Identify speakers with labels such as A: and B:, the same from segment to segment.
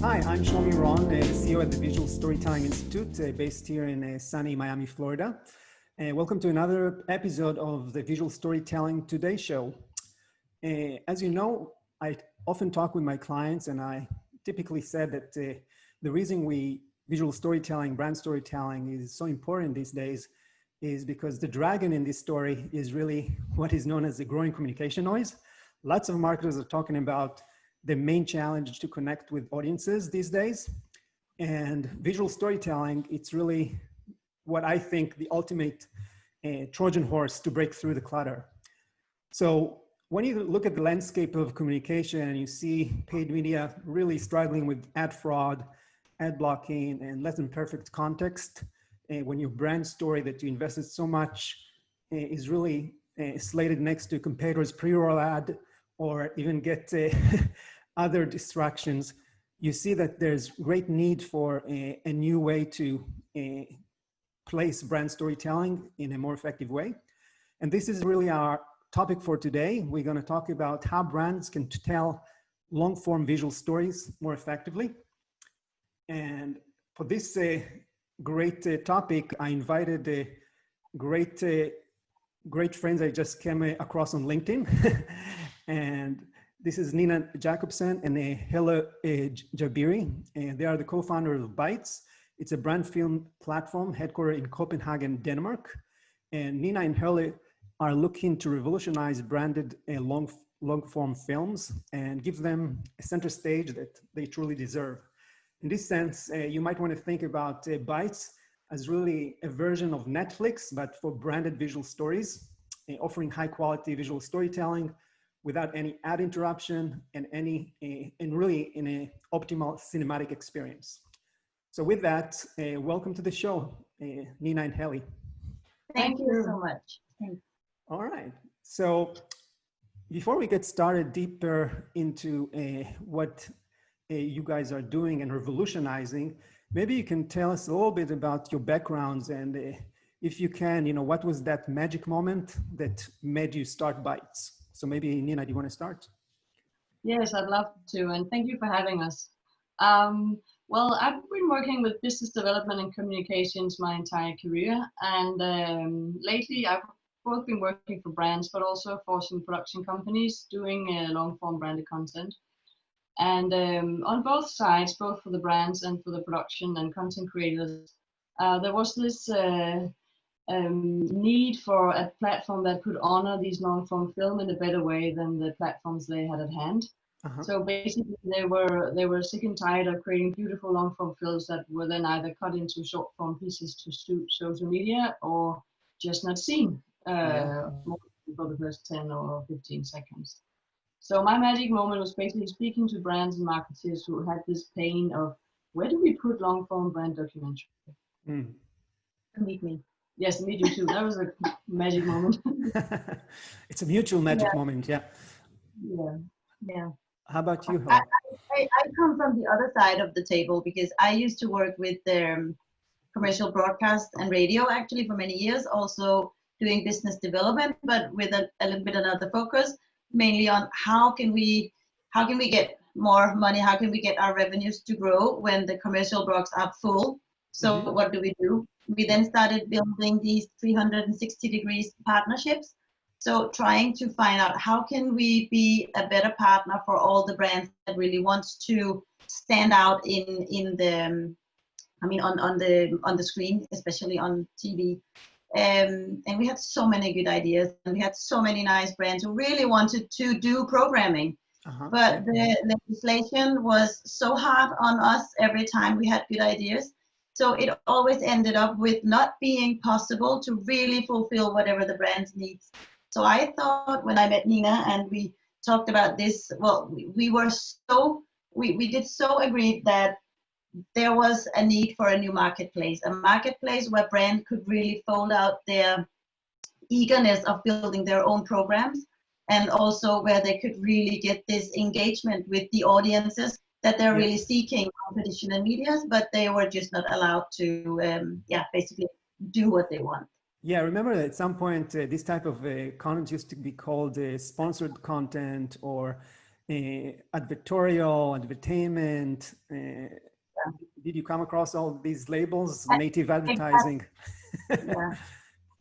A: Hi, I'm Shlomi Ron, the CEO at the Visual Storytelling Institute, based here in sunny Miami, Florida. Welcome to another episode of the Visual Storytelling Today show. As you know, I often talk with my clients, and I typically said that the reason visual storytelling, brand storytelling is so important these days is because the dragon in this story is really what is known as the growing communication noise. Lots of marketers are talking about the main challenge to connect with audiences these days. And visual storytelling, it's really what I think the ultimate Trojan horse to break through the clutter. So when you look at the landscape of communication and you see paid media really struggling with ad fraud, ad blocking, and less than perfect context, when your brand story that you invested so much is really slated next to competitors' pre-roll ad, or even get other distractions, you see that there's great need for a new way to place brand storytelling in a more effective way. And this is really our topic for today. We're going to talk about how brands can tell long-form visual stories more effectively. And for this great topic, I invited great friends I just came across on LinkedIn. And this is Nina Jacobsen and Helle Jabiri, and they are the co-founders of Bytes. It's a brand film platform headquartered in Copenhagen, Denmark. And Nina and Helle are looking to revolutionize branded long-form films and give them a center stage that they truly deserve. In this sense, you might want to think about Bytes as really a version of Netflix, but for branded visual stories, offering high quality visual storytelling without any ad interruption and really in an optimal cinematic experience. So with that, welcome to the show, Nina and Helle.
B: Thank you so much. Thanks.
A: All right. So before we get started deeper into what you guys are doing and revolutionizing, maybe you can tell us a little bit about your backgrounds, and if you can, what was that magic moment that made you start Bytes? So maybe Nina, do you want to start?
B: Yes, I'd love to, and thank you for having us. Well, I've been working with business development and communications my entire career, and lately I've both been working for brands, but also for some production companies doing long-form branded content. And on both sides, both for the brands and for the production and content creators, there was this need for a platform that could honor these long-form film in a better way than the platforms they had at hand. So basically, they were sick and tired of creating beautiful long-form films that were then either cut into short-form pieces to suit social media or just not seen for the first 10 or 15 seconds. So my magic moment was basically speaking to brands and marketers who had this pain of, where do we put long-form brand documentary? Meet me. Yes, meet you too. That was a magic moment.
A: It's a mutual magic moment, yeah.
B: Yeah.
A: How about you, Helle?
C: I come from the other side of the table because I used to work with commercial broadcast and radio actually for many years, also doing business development, but with a little bit another focus, mainly on how can we get more money, how can we get our revenues to grow when the commercial blocks are full. So what do? We then started building these 360 degrees partnerships. So trying to find out how can we be a better partner for all the brands that really wants to stand out on the screen, especially on TV. And we had so many good ideas, and we had so many nice brands who really wanted to do programming. But the legislation was so hard on us every time we had good ideas. So it always ended up with not being possible to really fulfill whatever the brands needs. So I thought when I met Nina and we talked about this, well, we did so agree that there was a need for a new marketplace where brands could really fold out their eagerness of building their own programs, and also where they could really get this engagement with the audiences that they're really seeking on traditional medias, but they were just not allowed to basically do what they want.
A: Yeah, I remember at some point this type of content used to be called sponsored content, or advertorial, advertainment. Did you come across all these labels, native advertising?
C: Yeah.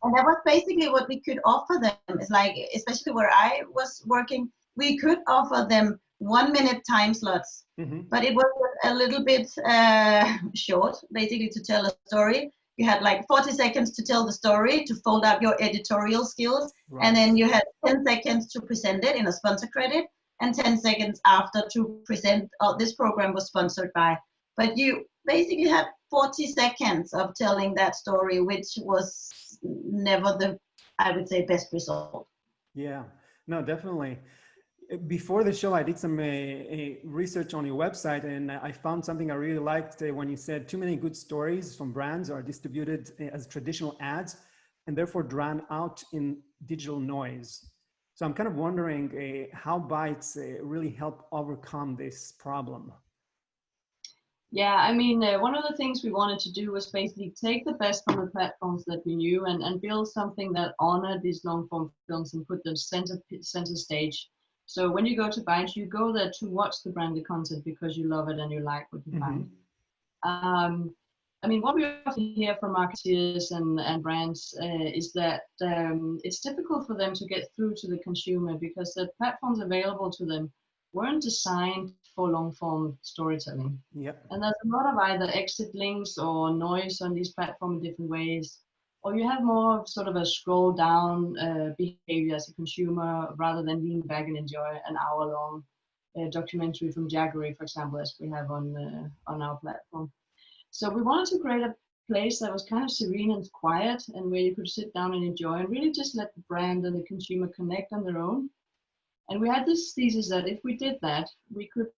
C: And that was basically what we could offer them. It's like, especially where I was working, we could offer them 1 minute time slots, but it was a little bit short, basically, to tell a story. You had like 40 seconds to tell the story, to fold up your editorial skills, and then you had 10 seconds to present it in a sponsor credit, and 10 seconds after to present, this program was sponsored by. But you basically had 40 seconds of telling that story, which was never the, I would say, best result.
A: Yeah, no, definitely. Before the show, I did some research on your website, and I found something I really liked when you said too many good stories from brands are distributed as traditional ads and therefore drown out in digital noise. So I'm kind of wondering how bytes really help overcome this problem.
B: Yeah, I mean, one of the things we wanted to do was basically take the best from the platforms that we knew and build something that honored these long form films and put them center stage. So when you go to bytes, you go there to watch the branded content because you love it and you like what you find. I mean, what we often hear from marketeers and brands is that it's difficult for them to get through to the consumer because the platforms available to them weren't designed for long form storytelling.
A: Yep.
B: And there's a lot of either exit links or noise on these platforms in different ways, or you have more sort of a scroll down behavior as a consumer rather than lean back and enjoy an hour-long documentary from Jaggery, for example, as we have on our platform. So we wanted to create a place that was kind of serene and quiet and where you could sit down and enjoy and really just let the brand and the consumer connect on their own. And we had this thesis that if we did that, we could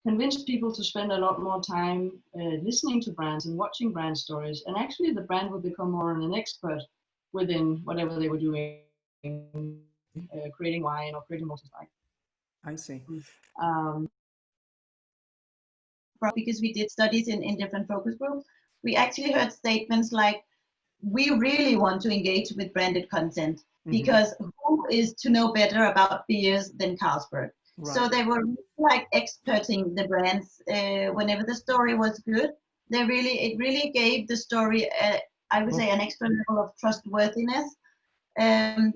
B: convince people to spend a lot more time listening to brands and watching brand stories. And actually the brand would become more an expert within whatever they were doing, creating wine or creating motorcycles.
A: I see.
C: Because we did studies in different focus groups, we actually heard statements like, we really want to engage with branded content because who is to know better about beers than Carlsberg? Right. So they were like experting the brands whenever the story was good. It really gave the story, I would say, an extra level of trustworthiness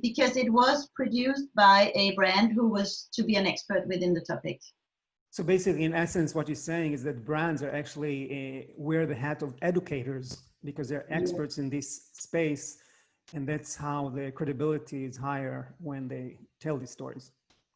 C: because it was produced by a brand who was to be an expert within the topic.
A: So basically, in essence, what you're saying is that brands are actually wear the hat of educators because they're experts in this space, and that's how the credibility is higher when they tell these stories.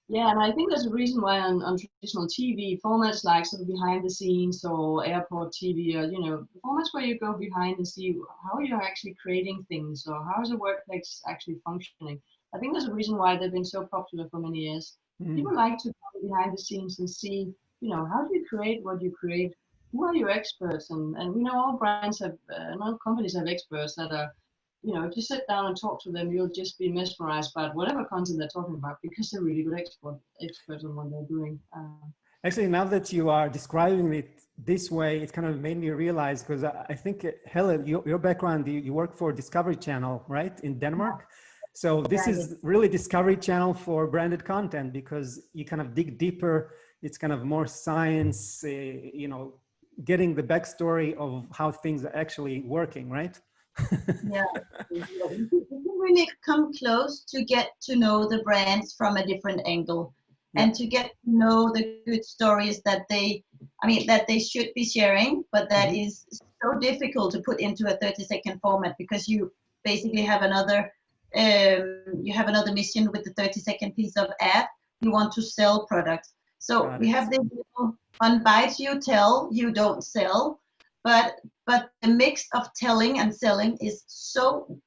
B: Yeah, and I think there's a reason why on traditional TV formats like sort of behind the scenes or airport TV or, you know, formats where you go behind and see how you're actually creating things or how is a workplace actually functioning. I think there's a reason why they've been so popular for many years. People like to go behind the scenes and see, you know, how do you create what you create? Who are your experts? And we know all brands have, and all companies have experts that are, you know, if you sit down and talk to them, you'll just be mesmerized by whatever content they're talking about because they're really good experts on what they're doing.
A: Actually, now that you are describing it this way, it kind of made me realize, because I think, Helen, your background, you work for Discovery Channel, right, in Denmark? So this is really Discovery Channel for branded content because you kind of dig deeper. It's kind of more science, you know, getting the backstory of how things are actually working, right?
C: Yeah, you can really come close to get to know the brands from a different angle and to get to know the good stories that they should be sharing, but that is so difficult to put into a 30-second format because you basically have another mission with the 30-second piece of ad. You want to sell products. So we have this little on bytes, you tell, you don't sell, but the mix of telling and selling is so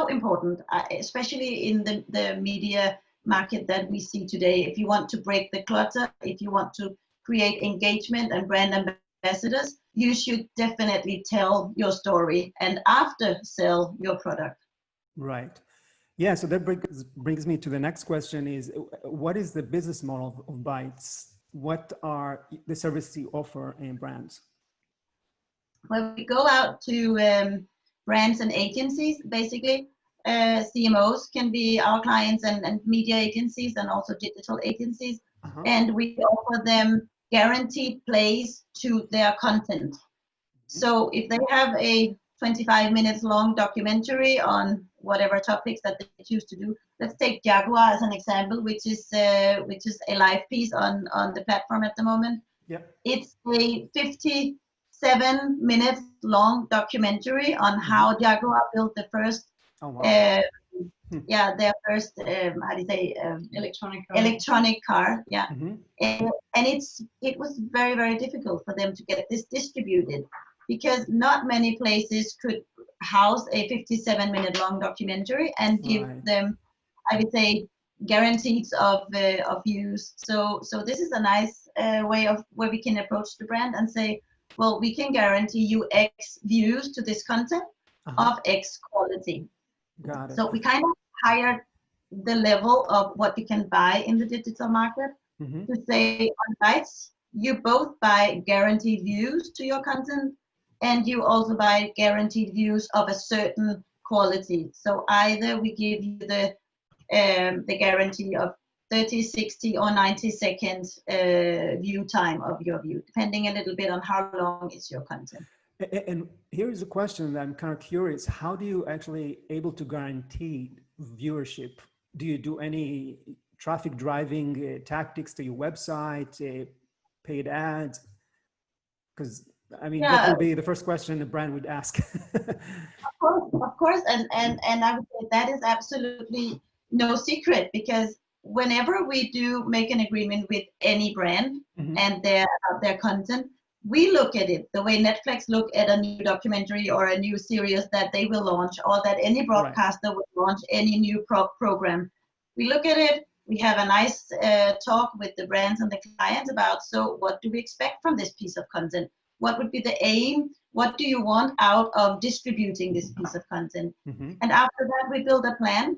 C: important, especially in the media market that we see today. If you want to break the clutter, if you want to create engagement and brand ambassadors, you should definitely tell your story and after sell your product.
A: Right. Yeah, so that brings me to the next question is, what is the business model of bytes? What are the services you offer in brands?
C: Well, we go out to brands and agencies, basically, CMOs can be our clients, and media agencies, and also digital agencies. And we offer them guaranteed plays to their content. So if they have a 25 minutes long documentary on whatever topics that they choose to do, let's take Jaguar as an example, which is a live piece on the platform at the moment.
A: Yep.
C: It's a 57 minutes long documentary on how Jaguar built the first their first how do you say electronic car. Yeah. And it was very, very difficult for them to get this distributed, because not many places could house a 57 minute long documentary and give them, I would say, guarantees of views. So this is a nice way of where we can approach the brand and say, well, we can guarantee you X views to this content of X quality.
A: Got it.
C: So we kind of hired the level of what you can buy in the digital market to say on bytes, you both buy guaranteed views to your content, and you also buy guaranteed views of a certain quality. So either we give you the guarantee of 30, 60, or 90 seconds view time of your view, depending a little bit on how long is your content.
A: And here is a question that I'm kind of curious. How do you actually able to guarantee viewership? Do you do any traffic driving tactics to your website, paid ads? Because I mean, that would be the first question a brand would ask.
C: Of course, and I would say that is absolutely no secret, because whenever we do make an agreement with any brand and their content, we look at it the way Netflix look at a new documentary or a new series that they will launch, or that any broadcaster will launch any new program. We look at it, we have a nice talk with the brands and the clients about, so what do we expect from this piece of content? What would be the aim? What do you want out of distributing this piece of content? And after that, we build a plan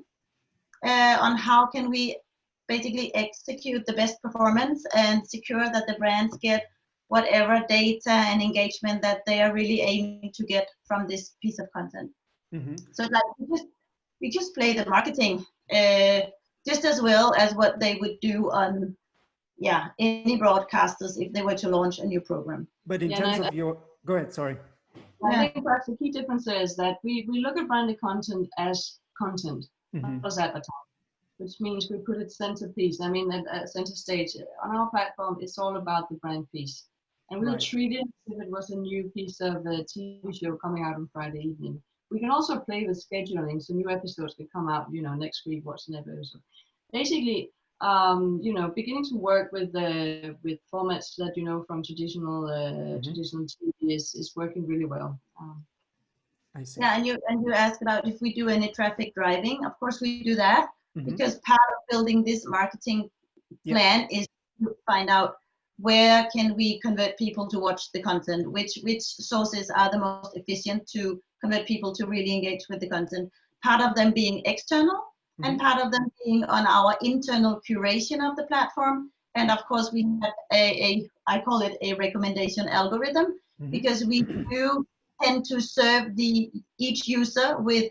C: on how can we basically execute the best performance and secure that the brands get whatever data and engagement that they are really aiming to get from this piece of content. So like we just play the marketing just as well as what they would do on any broadcasters if they were to launch a new program.
A: But in terms of your, go ahead, sorry.
B: I think perhaps the key difference is that we look at branded content as content, not as advertising, which means we put it centerpiece. I mean, at center stage on our platform, it's all about the brand piece. And we'll treat it as if it was a new piece of a TV show coming out on Friday evening. We can also play with scheduling, so new episodes can come out, next week, what's an episode. Basically, beginning to work with formats that from traditional TV is working really well.
A: I see.
C: Yeah, and you asked about if we do any traffic driving. Of course, we do that because part of building this marketing plan is to find out where can we convert people to watch the content, which sources are the most efficient to convert people to really engage with the content. Part of them being external, and part of them being on our internal curation of the platform. And of course, we have I call it a recommendation algorithm, because we do tend to serve each user with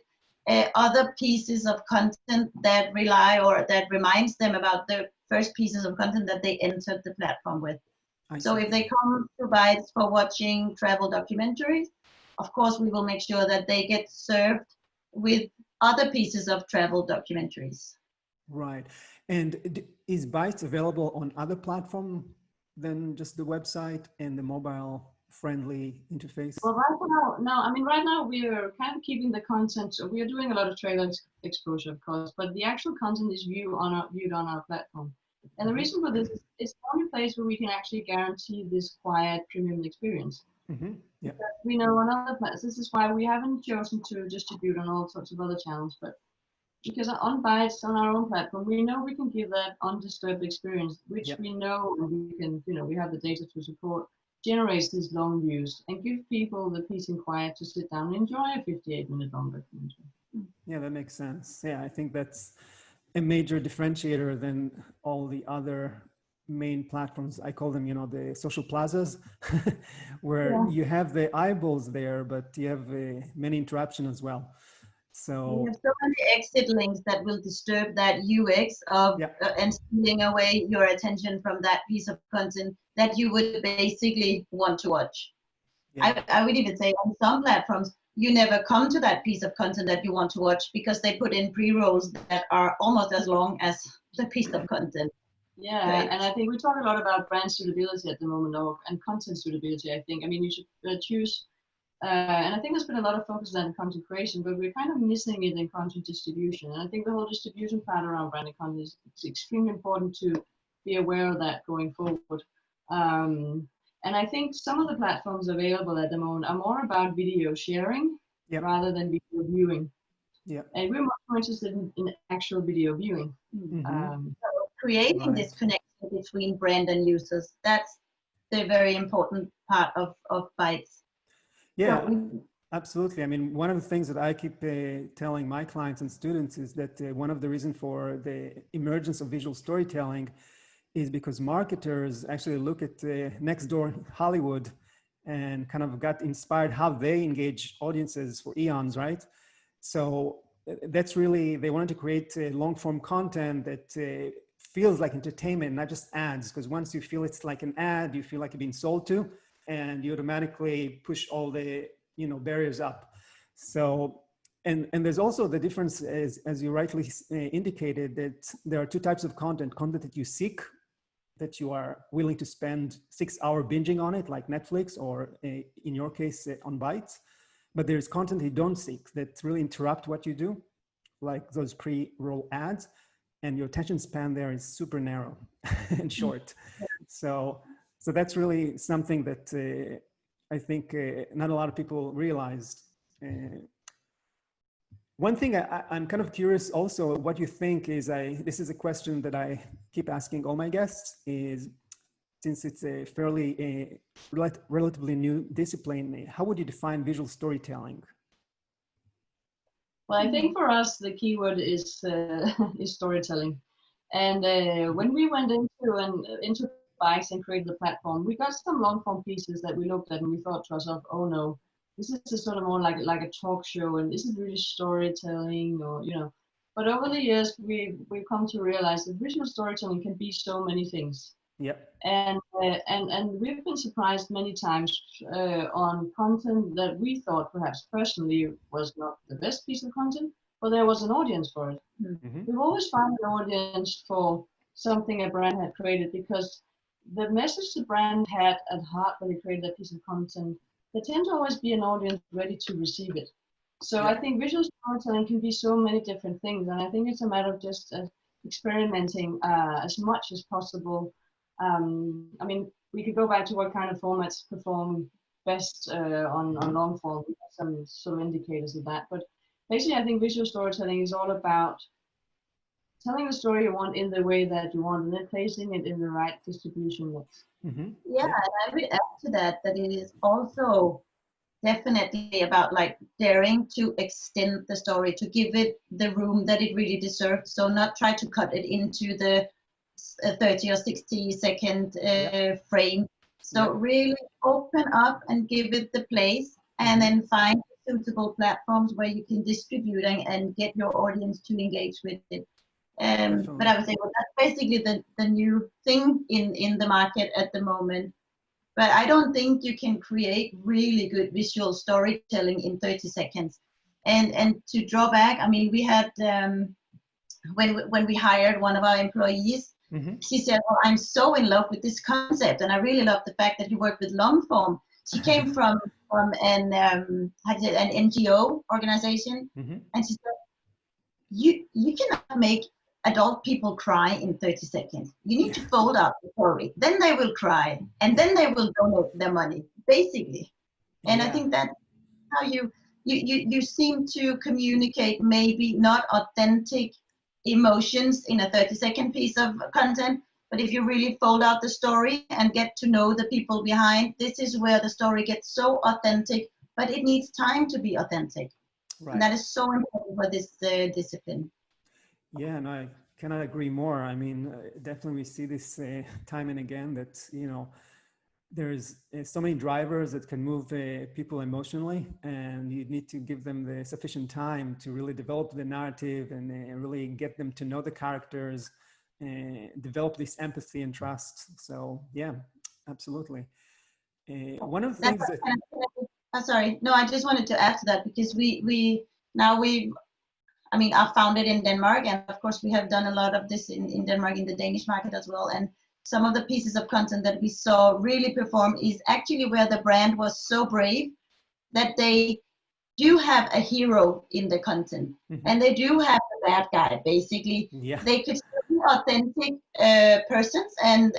C: other pieces of content that rely or that reminds them about the first pieces of content that they entered the platform with. So if they come to Bytes for watching travel documentaries, of course, we will make sure that they get served with other pieces of travel documentaries.
A: Right. And is Bytes available on other platforms than just the website and the mobile friendly interface?
B: Well, right now we are kind of keeping the content. So we are doing a lot of trailer exposure, of course, but the actual content is viewed on our platform. And the reason for this is it's the only place where we can actually guarantee this quiet premium experience.
A: Yeah.
B: We know on other platforms, this is why we haven't chosen to distribute on all sorts of other channels, but because on Bytes, on our own platform, we know we can give that undisturbed experience, which we know we can, we have the data to support, generates these long views and give people the peace and quiet to sit down and enjoy a 58-minute long documentary.
A: Yeah, that makes sense. Yeah, I think that's a major differentiator than all the other main platforms. I call them, the social plazas, where you have the eyeballs there, but you have many interruptions as well. So
C: we have so many exit links that will disturb that UX of and stealing away your attention from that piece of content that you would basically want to watch. Yeah. I would even say on some platforms, you never come to that piece of content that you want to watch because they put in pre-rolls that are almost as long as the piece of content.
B: Yeah, right. And I think we talk a lot about brand suitability at the moment, and content suitability, I think. I mean, you should choose, and I think there's been a lot of focus on content creation, but we're kind of missing it in content distribution. And I think the whole distribution part around branded content is extremely important to be aware of that going forward. And I think some of the platforms available at the moment are more about video sharing rather than video viewing. Yeah. And we're more interested in actual video viewing.
C: So creating this connection between brand and users, that's the very important part of bytes.
A: Yeah, absolutely. I mean, one of the things that I keep telling my clients and students is that one of the reasons for the emergence of visual storytelling is because marketers actually look at next door Hollywood and kind of got inspired how they engage audiences for eons, right? So that's really, they wanted to create long form content that feels like entertainment, not just ads, because once you feel it's like an ad, you feel like you're being sold to, and you automatically push all the barriers up. So, and there's also the difference, as you rightly indicated, that there are two types of content that you seek, that you are willing to spend 6-hour binging on it, like Netflix, or in your case, on Bytes. But there's content you don't seek that really interrupt what you do, like those pre-roll ads, and your attention span there is super narrow and short. So that's really something that I think not a lot of people realized. One thing I'm kind of curious also what you think is, this is a question that I keep asking all my guests, is since it's a fairly relatively new discipline, how would you define visual storytelling?
B: Well, I think for us, the keyword is storytelling. And when we went into Bytes and created the platform, we got some long form pieces that we looked at and we thought to ourselves, oh no, this is a sort of more like a talk show, and this is really storytelling, or But over the years, we've come to realize that visual storytelling can be so many things.
A: Yep.
B: And we've been surprised many times on content that we thought perhaps personally was not the best piece of content, but there was an audience for it. Mm-hmm. We've always found an audience for something a brand had created, because the message the brand had at heart when they created that piece of content, there tend to always be an audience ready to receive it. So I think visual storytelling can be so many different things, and I think it's a matter of just experimenting as much as possible. I mean, we could go back to what kind of formats perform best on long form, some sort of indicators of that. But basically, I think visual storytelling is all about telling the story you want in the way that you want, and then placing it in the right distribution mix.
C: Mm-hmm. Yeah, and I would add to that it is also definitely about like daring to extend the story, to give it the room that it really deserves. So not try to cut it into the 30 or 60 second frame. So really open up and give it the place, and then find suitable platforms where you can distribute and get your audience to engage with it. But I would say, well, that's basically the new thing in the market at the moment. But I don't think you can create really good visual storytelling in 30 seconds. And to draw back, I mean, we had, when we hired one of our employees, she said, "Oh, I'm so in love with this concept, and I really love the fact that you work with long form." She came from an NGO organization, and she said, "You cannot make adult people cry in 30 seconds. You need to fold out the story. Then they will cry, and then they will donate their money, basically." And I think that's how you seem to communicate maybe not authentic emotions in a 30-second piece of content, but if you really fold out the story and get to know the people behind, this is where the story gets so authentic, but it needs time to be authentic. Right. And that is so important for this discipline.
A: Yeah, and I cannot agree more. I mean, definitely we see this time and again that, there's so many drivers that can move people emotionally, and you need to give them the sufficient time to really develop the narrative and really get them to know the characters, develop this empathy and trust. So yeah, absolutely. One of the things that
C: sorry, no, I just wanted to add to that, because I mean, I founded in Denmark, and of course we have done a lot of this in Denmark, in the Danish market as well. And some of the pieces of content that we saw really perform is actually where the brand was so brave that they do have a hero in the content, and they do have the bad guy. Basically, they could be authentic persons and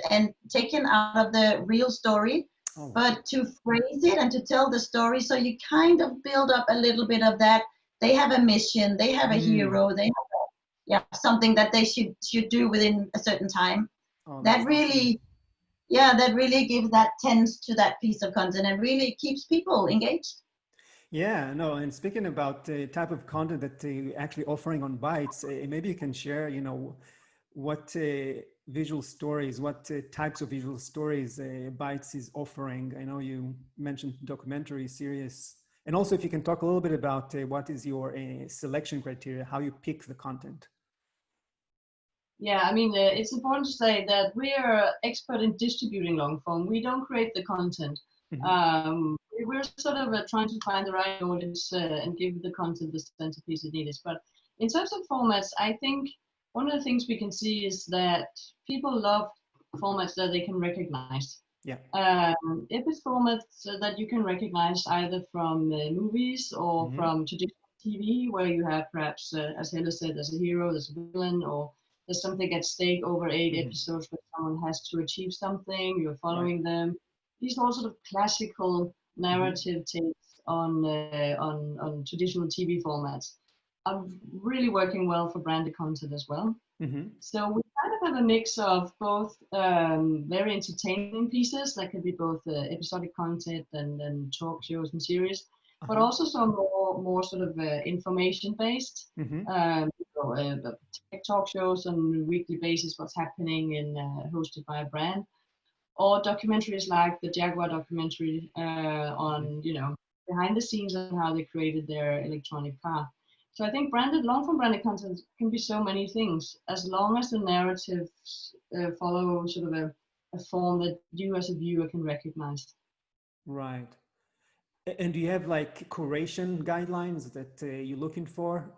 C: taken out of the real story, but to phrase it and to tell the story, so you kind of build up a little bit of that. They have a mission, they have a hero, they have something that they should do within a certain time. That really, that really gives that tense to that piece of content and really keeps people engaged.
A: Yeah, no, and speaking about the type of content that you're actually offering on Bytes, maybe you can share, what visual stories, what types of visual stories Bytes is offering. I know you mentioned documentary series, and also if you can talk a little bit about what is your selection criteria, how you pick the content.
B: Yeah, I mean, it's important to say that we are expert in distributing long form. We don't create the content. We're sort of trying to find the right audience and give the content the centerpiece it needs. But in terms of formats, I think one of the things we can see is that people love formats that they can recognize.
A: Yeah.
B: If it's formats that you can recognize either from movies or from traditional TV, where you have perhaps, as Helle said, there's a hero, there's a villain, or there's something at stake over 8 episodes where someone has to achieve something, you're following them. These are all sort of classical narrative takes on traditional TV formats are really working well for branded content as well. So we kind of have a mix of both very entertaining pieces that can be both episodic content and talk shows and series, but also some more sort of information based tech talk shows on a weekly basis, what's happening in hosted by a brand, or documentaries like the Jaguar documentary on behind the scenes and how they created their electronic car. So I think long form branded content can be so many things, as long as the narratives follow sort of a form that you as a viewer can recognize.
A: Right. And do you have like curation guidelines that you're looking for?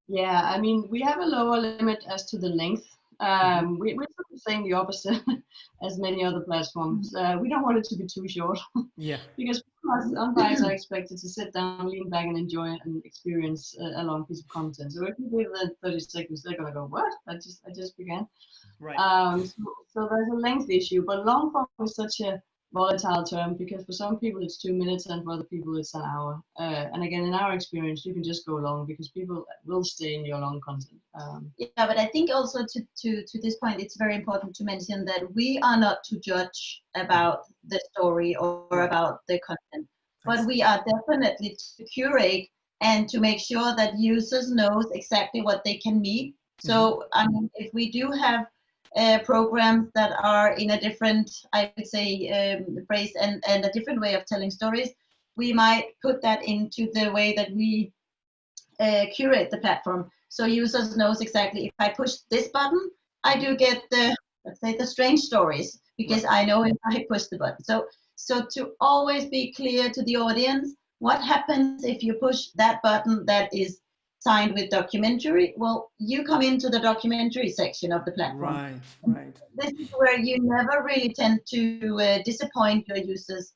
B: Yeah, I mean, we have a lower limit as to the length. We're sort of saying the opposite as many other platforms. We don't want it to be too short. Because on Bytes are expected to sit down, lean back, and enjoy and experience a long piece of content. So if you give them 30 seconds, they're gonna go, "What? I just began."
A: Right.
B: So there's a length issue, but long form is such a volatile term, because for some people it's 2 minutes and for other people it's an hour. And again, in our experience, you can just go long because people will stay in your long content.
C: But I think also to this point, it's very important to mention that we are not to judge about the story or about the content, but we are definitely to curate and to make sure that users knows exactly what they can meet. So I mean, if we do have programs that are in a different, I would say, phrase and a different way of telling stories, we might put that into the way that we curate the platform, so users knows exactly, if I push this button, I do get the, let's say, the strange stories, because I know if I push the button. So to always be clear to the audience, what happens if you push that button that is signed with documentary? Well, you come into the documentary section of the platform.
A: Right.
C: This is where you never really tend to disappoint your users.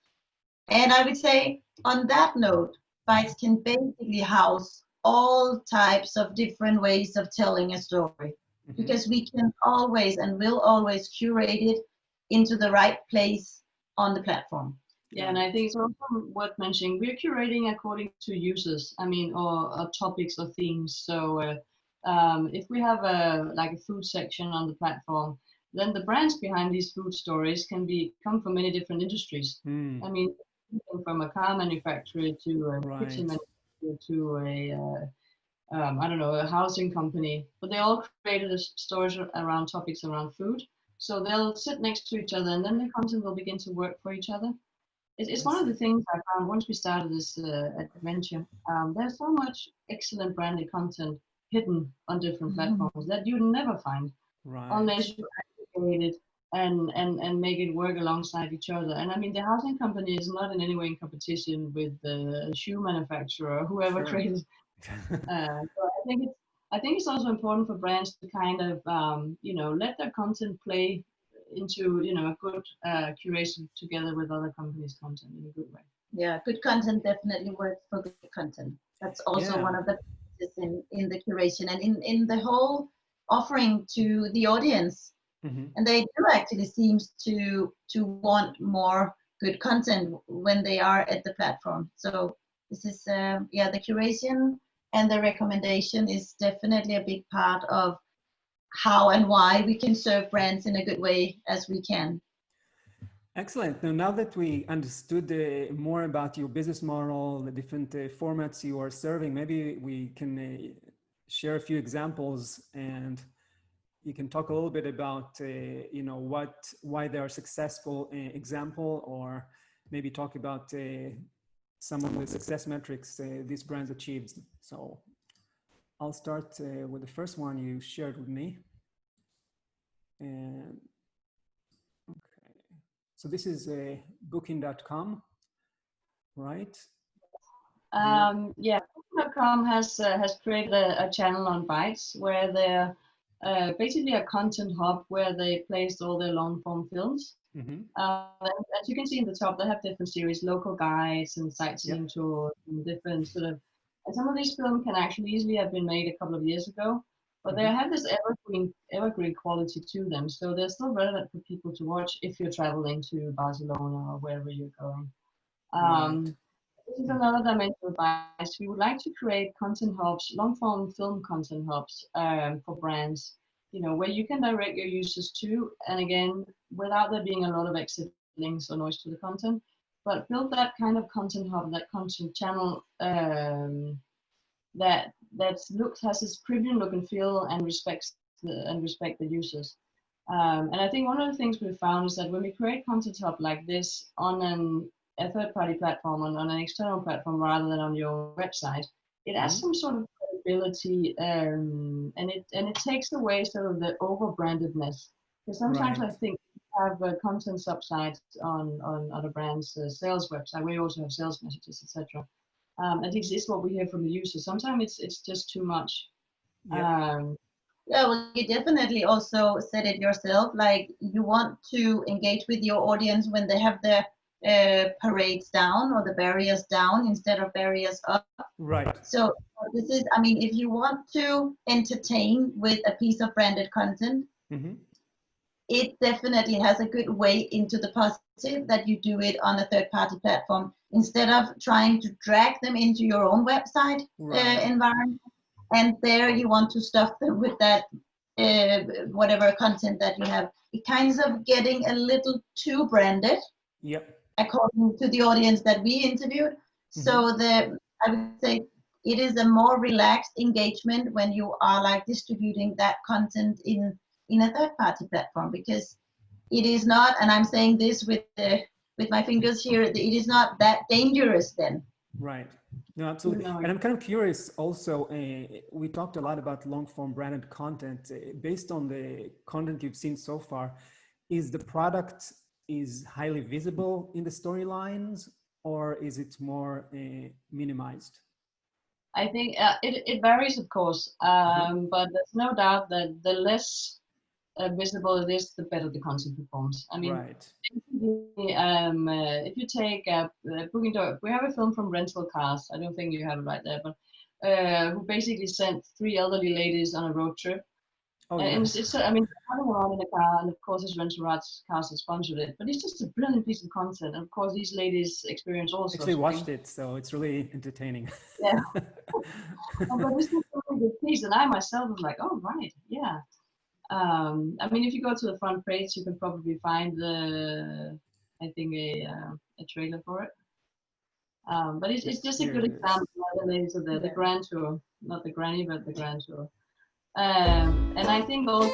C: And I would say, on that note, Bytes can basically house all types of different ways of telling a story, because we can always and will always curate it into the right place on the platform.
B: Yeah, and I think it's also worth mentioning, we're curating according to users, I mean, or topics or themes. So if we have like a food section on the platform, then the brands behind these food stories can come from many different industries. I mean, from a car manufacturer to a kitchen manufacturer to I don't know, a housing company, but they all created stories around topics around food. So they'll sit next to each other, and then the content will begin to work for each other. It's one of the things I found once we started this adventure. There's so much excellent branded content hidden on different platforms that you never find unless you aggregate it and make it work alongside each other. And I mean, the housing company is not in any way in competition with the shoe manufacturer or whoever created. So I think it's also important for brands to kind of let their content play into a good curation together with other companies' content in a good way.
C: Yeah, good content definitely works for good content. That's also one of the pieces in the curation and in the whole offering to the audience. And they do actually seem to want more good content when they are at the platform. So this is the curation and the recommendation is definitely a big part of how and why we can serve brands in a good way as we can.
A: Excellent. Now that we understood more about your business model, the different formats you are serving, maybe we can share a few examples, and you can talk a little bit about why they are successful example, or maybe talk about some of the success metrics these brands achieved. So I'll start with the first one you shared with me. And okay, so this is booking.com, right?
B: Yeah, booking.com has created a channel on Bytes where they're basically a content hub where they placed all their long form films. As you can see in the top, they have different series, local guides and sightseeing tours, and different and some of these films can actually easily have been made a couple of years ago, but they have this evergreen quality to them, so they're still relevant for people to watch if you're traveling to Barcelona or wherever you're going. This is another dimension of Bytes. We would like to create content hubs, long-form film content hubs for brands, where you can direct your users to, and again, without there being a lot of exit links or noise to the content, but build that kind of content hub, that content channel that has this premium look and feel and respect the users. And I think one of the things we've found is that when we create content hub like this on a third-party platform, on an external platform rather than on your website, it adds some sort of credibility, and it takes away sort of the over-brandedness. Because sometimes I think we have content subsites on other brands' sales website. We also have sales messages, etc. At least it's what we hear from the users. Sometimes it's just too much.
C: Yeah, well, you definitely also said it yourself. Like, you want to engage with your audience when they have their parades down or the barriers down instead of barriers up.
A: Right.
C: So this is, I mean, if you want to entertain with a piece of branded content, it definitely has a good way into the positive that you do it on a third-party platform instead of trying to drag them into your own website environment. And there you want to stuff them with that whatever content that you have. It kinds of getting a little too branded. According to the audience that we interviewed. So I would say it is a more relaxed engagement when you are like distributing that content in a third-party platform, because it is not, and I'm saying this with my fingers here, it is not that dangerous then.
A: Right. No, absolutely. And I'm kind of curious also, we talked a lot about long-form branded content. Based on the content you've seen so far, is the product highly visible in the storylines, or is it more minimized?
B: I think it varies, of course, but there's no doubt that the less visible it is, the better the content performs. I mean, if you take Booking, we have a film from Rental Cars. I don't think you have it right there, but who basically sent 3 elderly ladies on a road trip. And it's I mean, having around in the car, and of course, his Rental Cars has sponsored it, but it's just a brilliant piece of content. And of course, these ladies experience also.
A: Actually watched it, so it's really entertaining.
B: Yeah. But this is a really good piece, and I myself was like, oh, right, yeah. I mean, if you go to the front page, you can probably find I think a trailer for it. But it's just a good example of the ladies of the Grand Tour, not the Granny, but the Grand Tour. And I think also.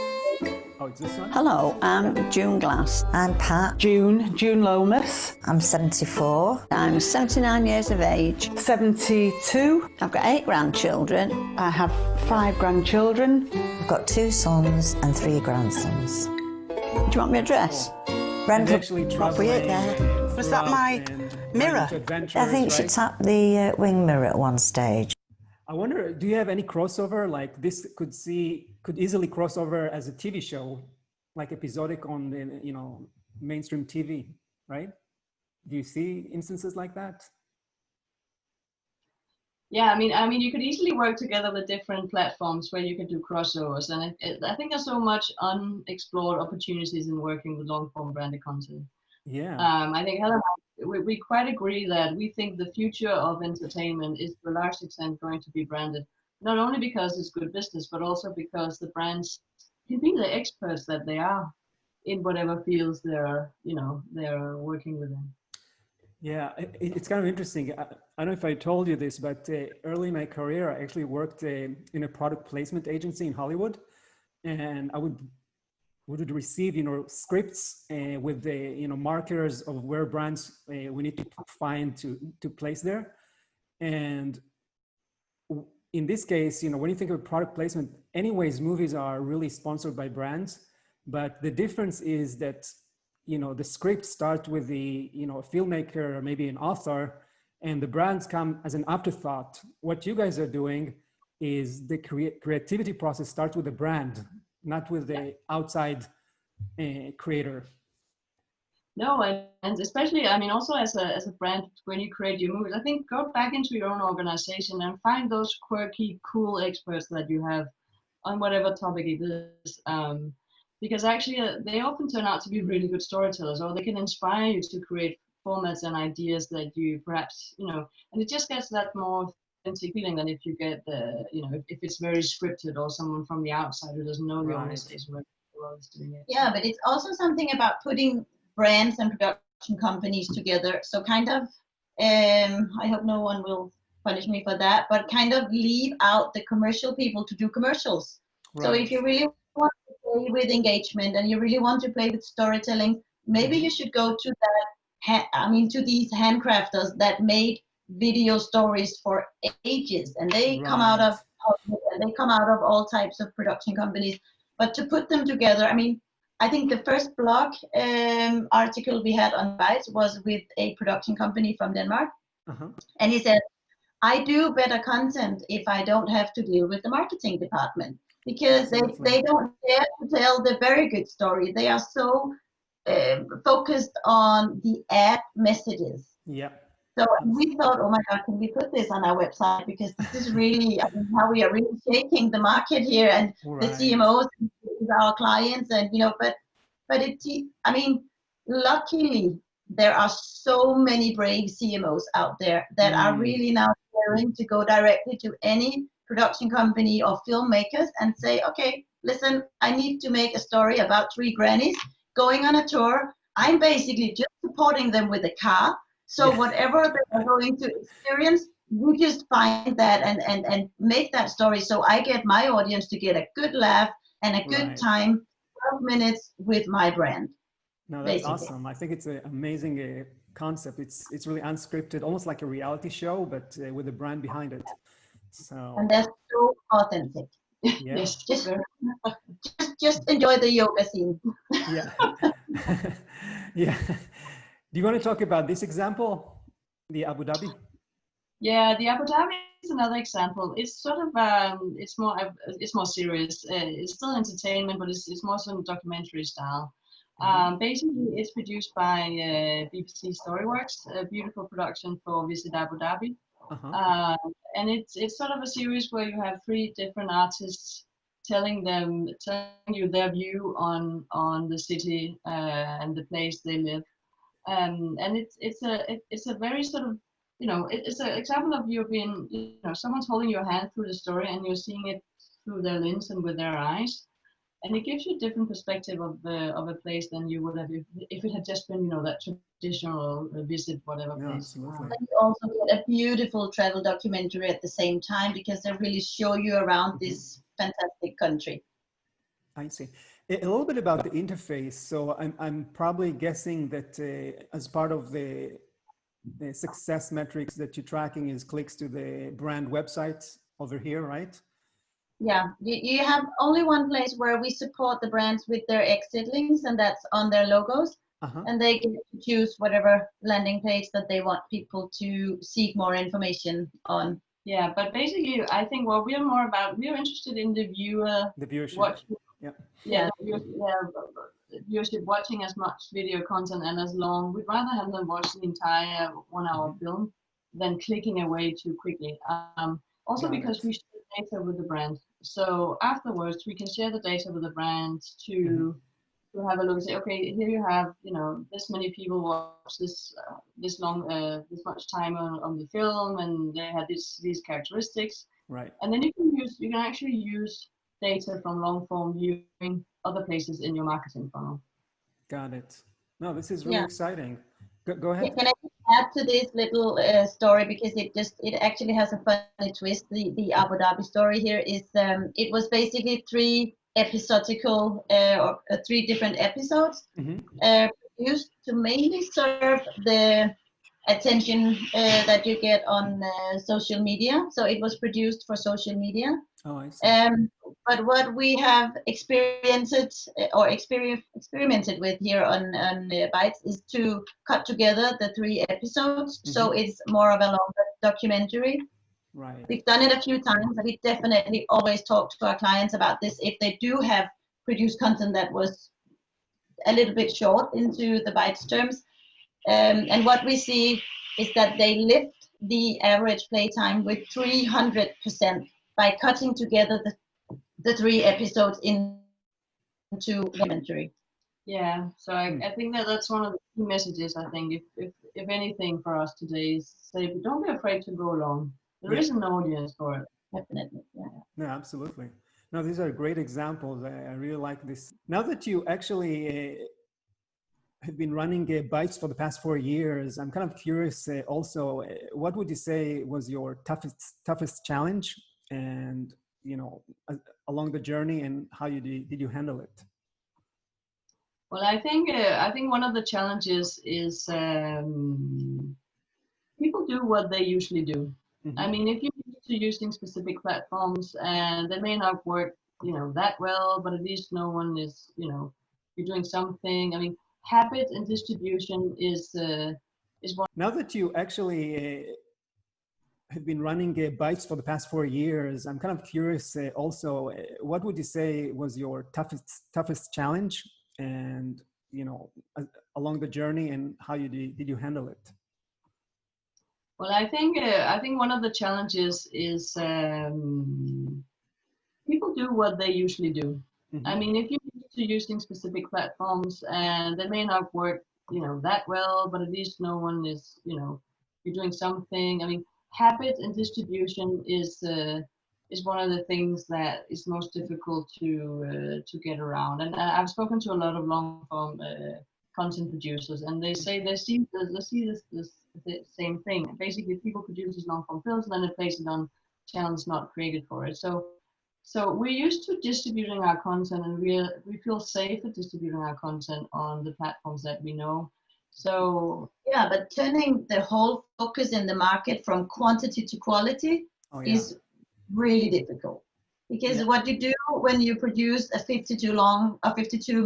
A: Oh, it's this one.
D: Hello, I'm June Glass.
E: I'm Pat.
F: June Lomas.
E: I'm 74.
D: I'm 79 years of age.
F: 72.
D: I've got 8 grandchildren.
F: I have 5 grandchildren.
E: I've got 2 sons and 3 grandsons.
D: Do you want my address?
E: Rental
A: Actually
E: appropriate, yeah.
F: Was that my mirror?
E: I think she tapped the wing mirror at one stage.
A: I wonder, do you have any crossover? Like this could easily cross over as a TV show, like episodic on the, you know, mainstream TV, right? Do you see instances like that?
B: Yeah, I mean, you could easily work together with different platforms where you can do crossovers, and I think there's so much unexplored opportunities in working with long-form branded content.
A: Yeah.
B: I think Helen, we quite agree that we think the future of entertainment is to a large extent going to be branded, not only because it's good business, but also because the brands can be the experts that they are in whatever fields they're working within.
A: Yeah, it's kind of interesting. I don't know if I told you this, but early in my career, I actually worked in a product placement agency in Hollywood, and I would receive, you know, scripts with the, you know, markers of where brands we need to find to place there. And in this case, you know, when you think of product placement, anyways, movies are really sponsored by brands, but the difference is that, you know, the script starts with the, you know, a filmmaker or maybe an author, and the brands come as an afterthought. What you guys are doing is the creativity process starts with the brand, not with the outside creator.
B: No, and especially, I mean, also as a brand, when you create your movies, I think go back into your own organization and find those quirky, cool experts that you have on whatever topic it is. Because actually they often turn out to be really good storytellers, or they can inspire you to create formats and ideas that you perhaps, you know, and it just gets that more authentic feeling than if you get the, you know, if it's very scripted or someone from the outside who doesn't know the organization is doing it.
C: Yeah, but it's also something about putting brands and production companies together. So kind of, I hope no one will punish me for that, but kind of leave out the commercial people to do commercials. Right. So if you really want to play with engagement and you really want to play with storytelling, maybe you should go to that, to these handcrafters that made video stories for ages, and they come out of all types of production companies. But to put them together, I mean, I think the first blog article we had on Bytes was with a production company from Denmark. And he said, I do better content if I don't have to deal with the marketing department, because they don't dare to tell the very good story. They are so focused on the ad messages.
A: Yeah.
C: So we thought, oh my God, can we put this on our website? Because this is really how we are really shaking the market here, and the CMOs is our clients, and you know, but I mean, luckily there are so many brave CMOs out there that are really now daring to go directly to any production company or filmmakers and say, okay, listen, I need to make a story about 3 grannies going on a tour. I'm basically just supporting them with a car. So whatever they are going to experience, you just find that and make that story. So I get my audience to get a good laugh and a good time, 12 minutes with my brand.
A: No, that's awesome. I think it's an amazing concept. It's really unscripted, almost like a reality show, but with a brand behind it. So. And
C: that's so authentic.
A: Yeah.
C: Yes, just enjoy the yoga scene.
A: Yeah. Yeah. Do you want to talk about this example, the Abu Dhabi?
B: Yeah, the Abu Dhabi is another example. It's sort of it's more serious. It's still entertainment, but it's more sort of documentary style. Basically, it's produced by BBC Storyworks, a beautiful production for Visit Abu Dhabi. And it's sort of a series where you have 3 different artists telling you their view on the city and the place they live. And it's a very sort of, you know, it's an example of you being, you know, someone's holding your hand through the story and you're seeing it through their lens and with their eyes, and it gives you a different perspective of a place than you would have if it had just been, you know, that traditional visit whatever place.
C: And you also get a beautiful travel documentary at the same time, because they really show you around this fantastic country.
A: I see. A little bit about the interface. So I'm probably guessing that as part of the success metrics that you're tracking is clicks to the brand website over here, right?
C: Yeah, you have only one place where we support the brands with their exit links, and that's on their logos. And they can choose whatever landing page that they want people to seek more information on.
B: Yeah, but basically, I think what we're more about, we're interested in the viewership.
A: Yeah,
B: Viewership, watching as much video content and as long. We'd rather have them watch the entire 1 hour film than clicking away too quickly. Also because we share data with the brand. So afterwards, we can share the data with the brand to have a look and say, okay, here you have, this many people watch this this much time on the film, and they had these characteristics.
A: Right.
B: And then you can actually use data from long form viewing other places in your marketing funnel.
A: Got it. No, this is really exciting. Go ahead.
C: Can I add to this little story, because it actually has a funny twist. The Abu Dhabi story here is it was basically three different episodes produced to mainly serve the attention that you get on social media. So it was produced for social media.
A: Oh, I see.
C: But what we have experimented with here on Bytes is to cut together the 3 episodes. So it's more of a longer documentary.
A: Right.
C: We've done it a few times, and we definitely always talk to our clients about this if they do have produced content that was a little bit short into the Bytes terms. And what we see is that they lift the average playtime with 300% by cutting together the 3 episodes into one documentary.
B: Yeah, so I think that's one of the key messages. I think if anything for us today is say, don't be afraid to go long. There is an audience for it.
C: Definitely. Yeah.
A: No, absolutely. No, these are great examples. I really like this. Now that you actually have been running Bytes for the past 4 years, I'm kind of curious also, what would you say was your toughest challenge, and along the journey, and how did you handle it?
B: Well, I think one of the challenges is people do what they usually do. I mean, if you're used to using specific platforms and they may not work, that well, but at least no one is, you're doing something. I mean, habit and distribution is one.
A: Now that you actually have been running Bytes for the past 4 years, I'm kind of curious also, what would you say was your toughest challenge, and along the journey, and how did you handle it?
B: Well, I think one of the challenges is people do what they usually do. I mean, if you're used to using specific platforms and they may not work, that well, but at least no one is, you're doing something. I mean, habit and distribution is one of the things that is most difficult to get around. And I've spoken to a lot of long form content producers, and they say they see the same thing. Basically, people produce these long form films and then they place it on channels not created for it. So we're used to distributing our content, and we feel safe at distributing our content on the platforms that we know. So
C: yeah, but turning the whole focus in the market from quantity to quality is really difficult, because what you do when you produce a 52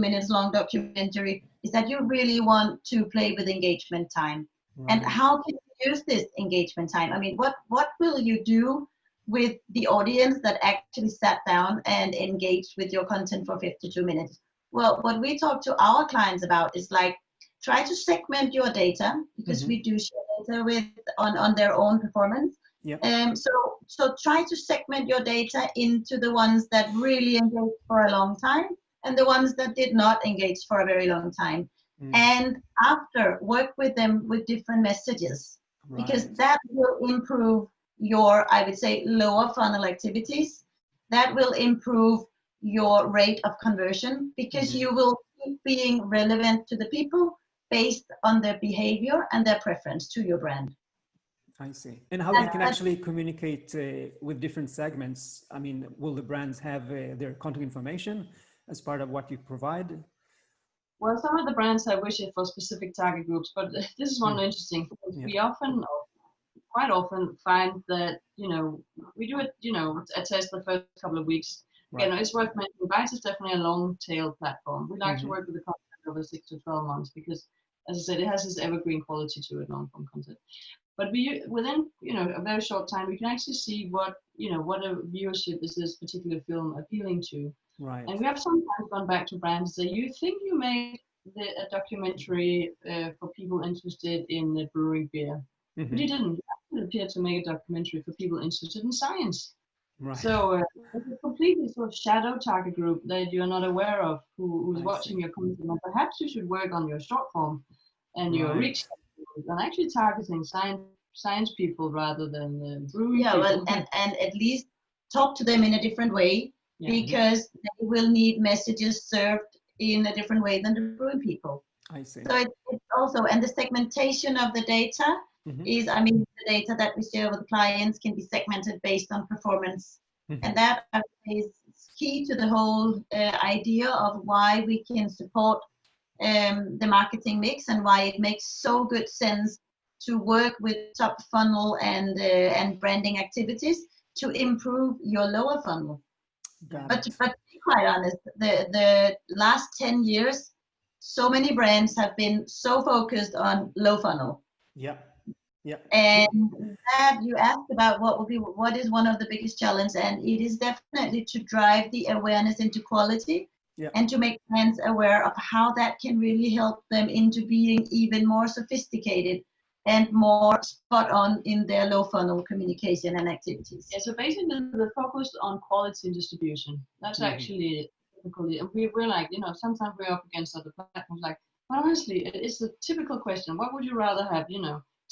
C: minutes long documentary is that you really want to play with engagement time. And how can you use this engagement time? I mean, what will you do with the audience that actually sat down and engaged with your content for 52 minutes? Well, what we talk to our clients about is like, try to segment your data, because we do share data on their own performance. So try to segment your data into the ones that really engaged for a long time and the ones that did not engage for a very long time. And after, work with them with different messages, because that will improve your, I would say, lower funnel activities. That will improve your rate of conversion, because you will keep being relevant to the people based on their behavior and their preference to your brand.
A: I see. And how you can actually communicate with different segments? I mean, will the brands have their contact information as part of what you provide?
B: Well, some of the brands have wish it for specific target groups, but this is one interesting because we quite often find that, we do it, a test the first couple of weeks.
A: Right.
B: It's worth mentioning. Bytes is definitely a long tail platform. We like to work with the content over 6 to 12 months because, as I said, it has this evergreen quality to it, long form content. But within, a very short time, we can actually see what a viewership is this particular film appealing to.
A: Right.
B: And we have sometimes gone back to brands that you think you made a documentary for people interested in the brewing beer, but you didn't. You actually appeared to make a documentary for people interested in science. Right. So it's a completely sort of shadow target group that you're not aware of who's watching your content. And perhaps you should work on your short form and your reach and actually targeting science people rather than brewing people.
C: Well, and at least talk to them in a different way, because they will need messages served in a different way than the brewing people.
A: I see. So
C: it's also, and the segmentation of the data is, the data that we share with clients can be segmented based on performance. And that is key to the whole idea of why we can support the marketing mix and why it makes so good sense to work with top funnel and branding activities to improve your lower funnel. But to be quite honest, the last 10 years, so many brands have been so focused on low funnel.
A: Yeah.
C: And that you asked about what is one of the biggest challenges, and it is definitely to drive the awareness into quality and to make brands aware of how that can really help them into being even more sophisticated and more spot on in their low funnel communication and activities.
B: Yeah, so basically the focus on quality and distribution. That's actually typically, and we're like, sometimes we're up against other platforms. Like, honestly, it's a typical question. What would you rather have?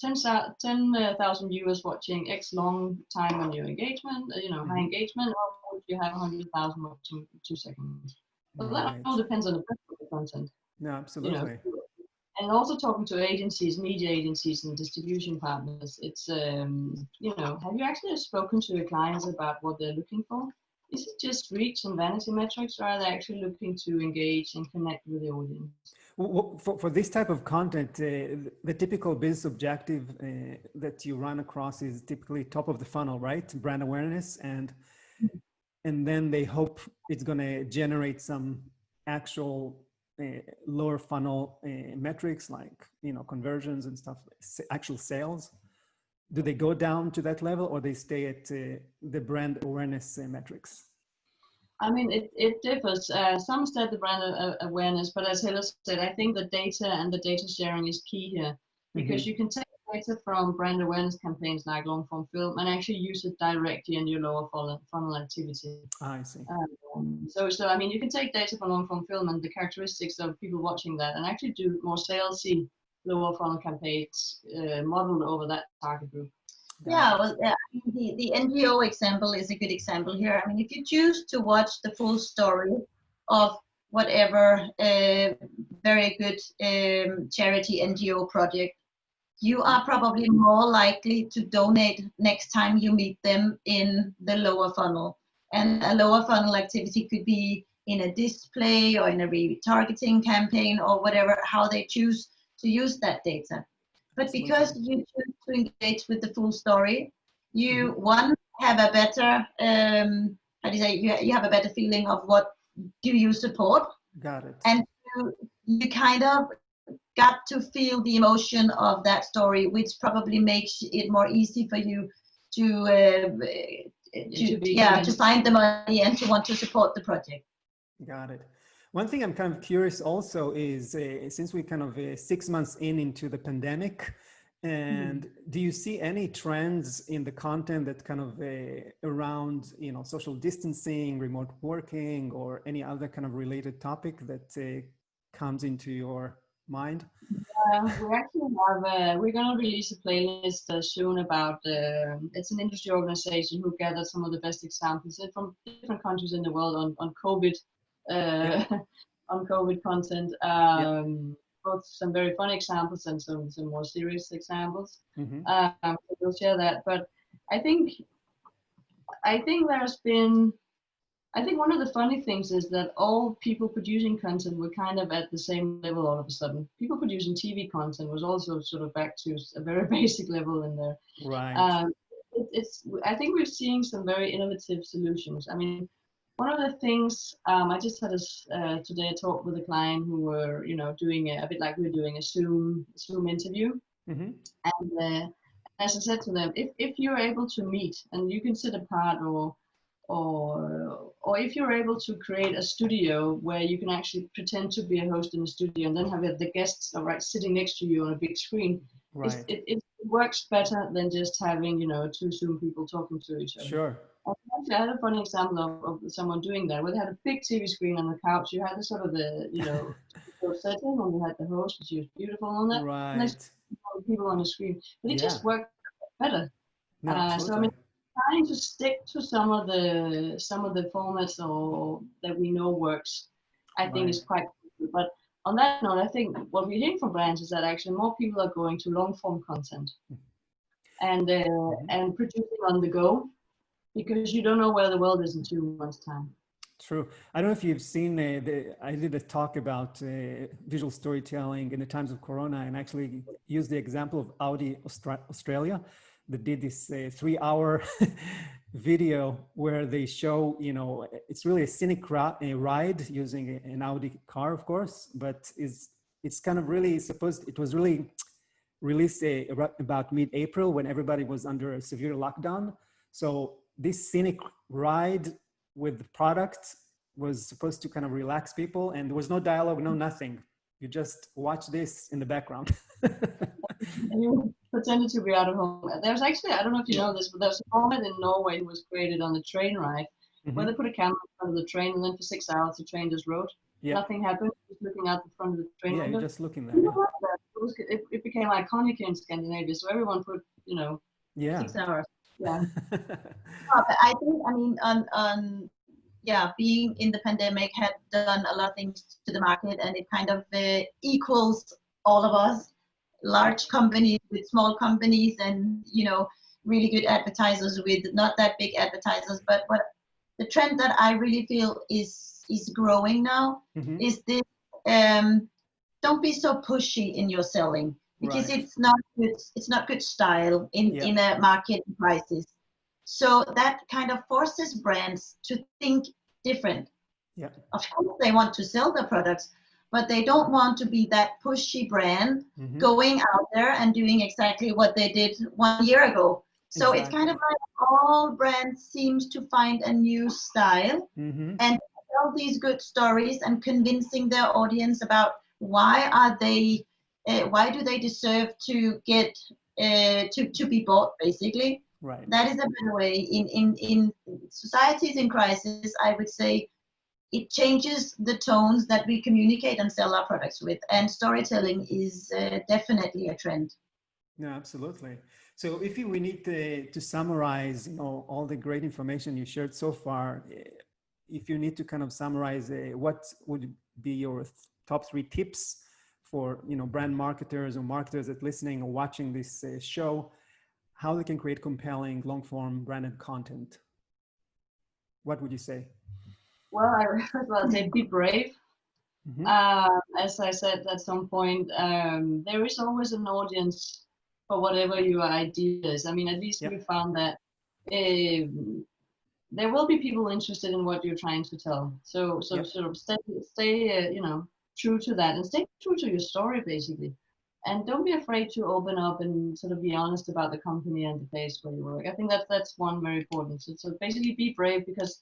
B: 10,000 viewers watching X long time on your engagement, high engagement, or would you have 100,000 watching 2 seconds? Well, that all depends on the preference of the content.
A: No, absolutely.
B: And also talking to agencies, media agencies, and distribution partners, it's, have you actually spoken to your clients about what they're looking for? Is it just reach and vanity metrics, or are they actually looking to engage and connect with the audience?
A: Well, for this type of content, the typical business objective that you run across is typically top of the funnel, right? Brand awareness, and then they hope it's going to generate some actual lower funnel metrics like conversions and stuff, actual sales. Do they go down to that level, or they stay at the brand awareness metrics?
B: It differs. Some said the brand awareness, but as Hilla said, I think the data and the data sharing is key here, because you can take data from brand awareness campaigns like long form film and actually use it directly in your lower funnel activity.
A: I see.
B: So you can take data from long form film and the characteristics of people watching that and actually do more salesy lower funnel campaigns modeled over that target group.
C: The NGO example is a good example here. If you choose to watch the full story of whatever very good charity NGO project, you are probably more likely to donate next time you meet them in the lower funnel. And a lower funnel activity could be in a display or in a retargeting campaign or whatever, how they choose to use that data. But because you choose to engage with the full story, you have a better, you have a better feeling of what do you support.
A: Got it.
C: And you kind of got to feel the emotion of that story, which probably makes it more easy for you to find the money and to want to support the project.
A: Got it. One thing I'm kind of curious also is, since we kind of 6 months into the pandemic, and do you see any trends in the content that kind of around, social distancing, remote working, or any other kind of related topic that comes into your mind?
B: We actually have, we're going to release a playlist soon about, it's an industry organization who gathered some of the best examples from different countries in the world on COVID. On COVID content, both some very fun examples and some more serious examples. We'll share that, but I think there's been I think one of the funny things is that all people producing content were kind of at the same level all of a sudden. People producing TV content was also sort of back to a very basic level in there.
A: Right.
B: I think we're seeing some very innovative solutions. I mean, one of the things I just had today a talk with a client who were, doing a bit like we're doing a Zoom interview,
A: Mm-hmm.
B: and as I said to them, if you're able to meet and you can sit apart, or if you're able to create a studio where you can actually pretend to be a host in the studio and then have the guests sitting next to you on a big screen,
A: Right.
B: it works better than just having two Zoom people talking to each other.
A: Sure.
B: Actually, I had a funny example of someone doing that, where they had a big TV screen on the couch. You had the sort of setting, and you had the host, and she was beautiful on that.
A: Right.
B: And there's people on the screen, but it just worked better.
A: No, absolutely.
B: So I mean, trying to stick to some of the formats or that we know works, I think is quite good. But on that note, I think what we're hearing from brands is that actually more people are going to long form content and producing on the go, because you don't know where the world is in 2 months' time.
A: True. I don't know if you've seen, I did a talk about visual storytelling in the times of Corona, and actually used the example of Audi Australia that did this 3-hour video where they show, it's really a scenic ride using an Audi car, of course, but it's kind of really it was really released about mid-April when everybody was under a severe lockdown. So this scenic ride with the product was supposed to kind of relax people, and there was no dialogue, no nothing. You just watch this in the background.
B: And you pretended to be out of home. There's actually, I don't know if you know this, but there's a format in Norway was created on the train ride, where they put a camera in front of the train, and then for 6 hours the train just rode. Nothing happened, just looking out the front of the train window.
A: You're just looking there.
B: It became iconic in Scandinavia, so everyone put 6 hours. Yeah.
C: But I think, being in the pandemic had done a lot of things to the market, and it kind of equals all of us, large companies with small companies, and really good advertisers with not that big advertisers. But what the trend that I really feel is growing now is this: don't be so pushy in your selling, because it's not good. It's not good style in a market crisis. So that kind of forces brands to think different.
A: Yeah.
C: Of course, they want to sell their products, but they don't want to be that pushy brand going out there and doing exactly what they did 1 year ago. So it's kind of like all brands seems to find a new style and tell these good stories and convincing their audience about why do they deserve to get to be bought, basically.
A: Right.
C: That is a better way. In societies in crisis, I would say it changes the tones that we communicate and sell our products with, and storytelling is definitely a trend.
A: No, absolutely. So if we need to summarize, all the great information you shared so far, if you need to kind of summarize, what would be your top 3 tips for, brand marketers or marketers that listening or watching this show, how they can create compelling long-form branded content? What would you say?
B: Well, I'd say be brave. As I said at some point, there is always an audience for whatever your idea is. I mean, at least we found that there will be people interested in what you're trying to tell. So sort of stay true to that, and stay true to your story, basically. And don't be afraid to open up and sort of be honest about the company and the place where you work. I think that's one very important. So basically be brave, because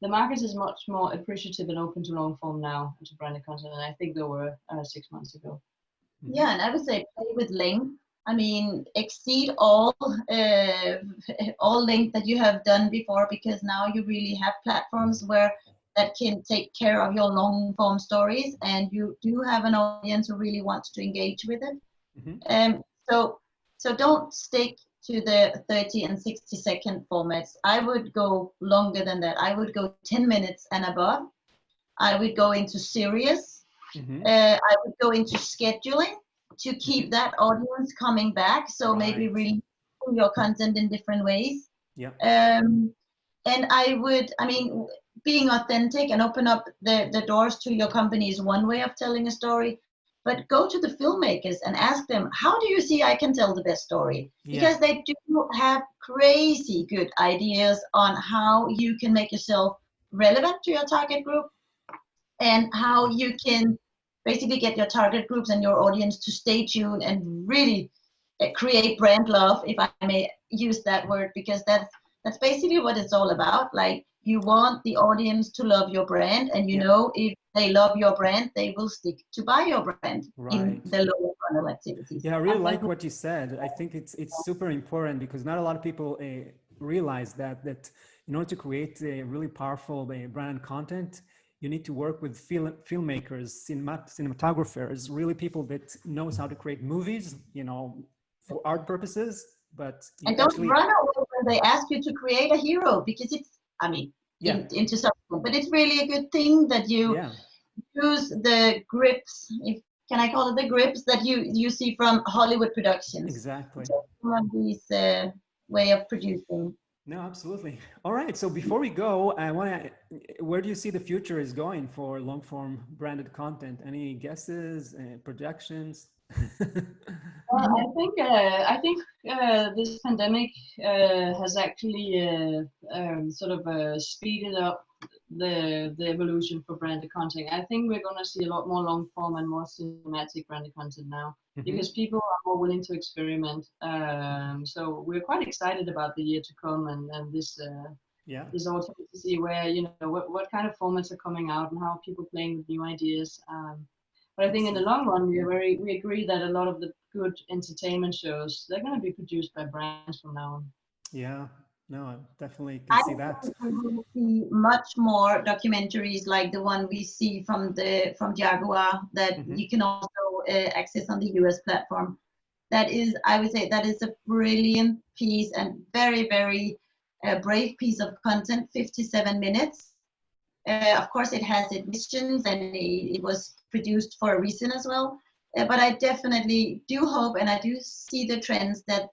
B: the market is much more appreciative and open to long form now and to branded content, and I think they were 6 months ago.
C: Yeah, and I would say play with length. I mean, exceed all length that you have done before, because now you really have platforms that can take care of your long form stories, and you do have an audience who really wants to engage with it. So don't stick to the 30 and 60-second formats. I would go longer than that. I would go 10 minutes and above. I would go into series. I would go into scheduling to keep that audience coming back. So maybe releasing your content in different ways.
A: Yeah.
C: And being authentic and open up the doors to your company is one way of telling a story. But go to the filmmakers and ask them, how do you see I can tell the best story? Because they do have crazy good ideas on how you can make yourself relevant to your target group and how you can basically get your target groups and your audience to stay tuned and really create brand love, if I may use that word, because that's basically what it's all about. Like, you want the audience to love your brand, and you know, if they love your brand, they will stick to buy your brand in the lower funnel activities.
A: Yeah, I really like what you said. I think it's super important, because not a lot of people realize that in order to create a really powerful brand content, you need to work with filmmakers, cinematographers, really people that knows how to create movies, you know, for art purposes. But
C: and don't run away when they ask you to create a hero, because it's, I mean, into something, but it's really a good thing that you use the grips, can I call it the grips that you see from Hollywood productions.
A: Exactly.
C: From these way of producing.
A: No, absolutely. All right. So before we go, where do you see the future is going for long form branded content? Any guesses, projections?
B: Well, I think this pandemic has actually sort of speeded up the evolution for branded content. I think we're going to see a lot more long form and more cinematic branded content now, because people are more willing to experiment. So we're quite excited about the year to come, and this this autumn, to see where, you know, what kind of formats are coming out and how people playing with new ideas. But I think in the long run, we agree that a lot of the good entertainment shows, they're going to be produced by brands from now on. Yeah,
A: no, I definitely can see that.
C: We will see much more documentaries like the one we see from Jaguar that you can also access on the US platform. That is, I would say, that is a brilliant piece and very, very brave piece of content, 57 minutes. Of course, it has its missions, and it was produced for a reason as well. But I definitely do hope, and I do see the trends that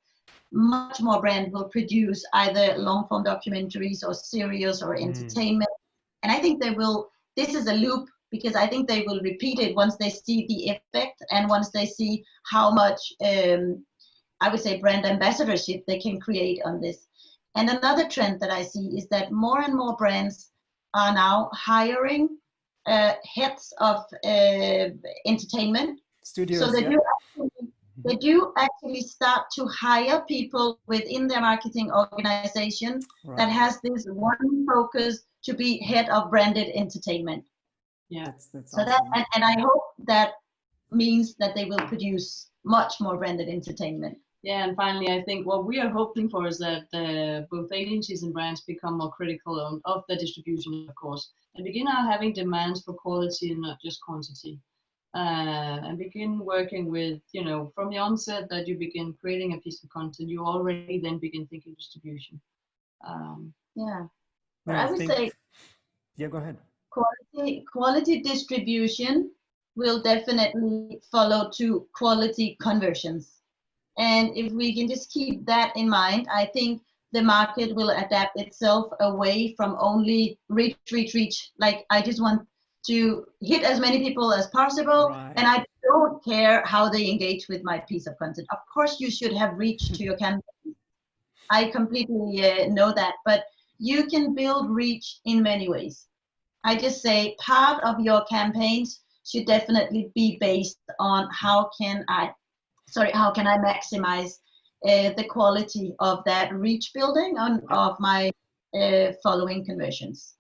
C: much more brands will produce either long-form documentaries or series or entertainment. And I think they will, this is a loop, because I think they will repeat it once they see the effect and once they see how much, I would say, brand ambassadorship they can create on this. And another trend that I see is that more and more brands are now hiring heads of entertainment studios. So they do actually start to hire people within their marketing organization that has this one focus to be head of branded entertainment.
B: Yeah,
C: that's so awesome. And I hope that means that they will produce much more branded entertainment.
B: Yeah, and finally, I think what we are hoping for is that both agencies and brands become more critical of the distribution, of course, and begin having demands for quality and not just quantity, and begin working with, you know, from the onset that you begin creating a piece of content, you already then begin thinking distribution.
C: But I would say,
A: go ahead.
C: Quality distribution will definitely follow to quality conversions. And if we can just keep that in mind, I think the market will adapt itself away from only reach. Like, I just want to hit as many people as possible, and I don't care how they engage with my piece of content. Of course, you should have reach to your campaign. I completely know that, but you can build reach in many ways. I just say part of your campaigns should definitely be based on how can I maximize the quality of that reach building of my following conversions.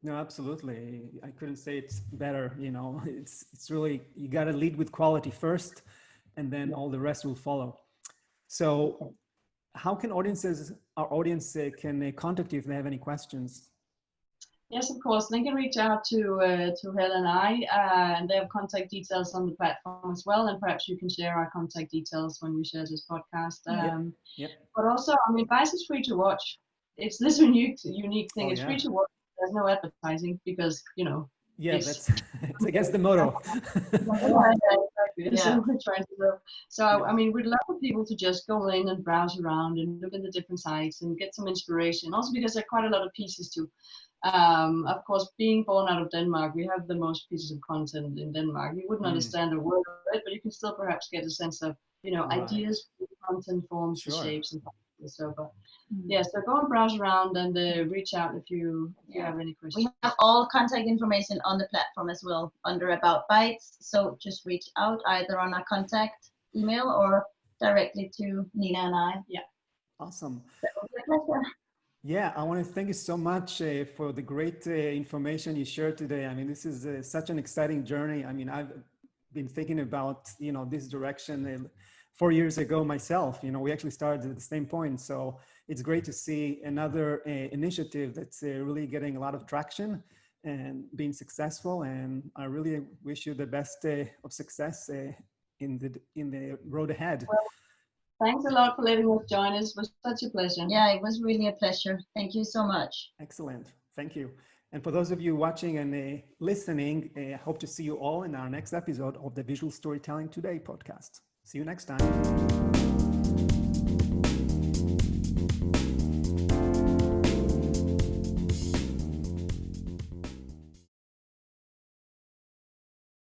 A: No, absolutely. I couldn't say it's better. You know, it's really, you got to lead with quality first, and then all the rest will follow. So how can our audience can contact you if they have any questions?
B: Yes, of course. They can reach out to Helle and I, and they have contact details on the platform as well. And perhaps you can share our contact details when we share this podcast. But also, I mean, Bytes is free to watch. It's this unique thing. It's free to watch. There's no advertising because, you know.
A: Yeah, it's against the motto.
B: So I mean, we'd love for people to just go in and browse around and look at the different sites and get some inspiration. Also, because there are quite a lot of pieces to Of course, being born out of Denmark, we have the most pieces of content in Denmark. You wouldn't understand a word of it, but you can still perhaps get a sense of, ideas, content forms, shapes, and so. But so go and browse around and reach out if you have any questions.
C: We have all contact information on the platform as well under About Bytes. So just reach out either on our contact email or directly to Nina and I.
B: Yeah.
A: Awesome.
C: That was a pleasure.
A: Yeah, I want to thank you so much for the great information you shared today. I mean, this is such an exciting journey. I mean, I've been thinking about, this direction 4 years ago myself. We actually started at the same point. So it's great to see another initiative that's really getting a lot of traction and being successful. And I really wish you the best of success in the road ahead.
B: Well, thanks a lot for letting us join us. It was such a pleasure.
C: Yeah, it was really a pleasure. Thank you so much.
A: Excellent. Thank you. And for those of you watching and listening, I hope to see you all in our next episode of the Visual Storytelling Today podcast. See you next time.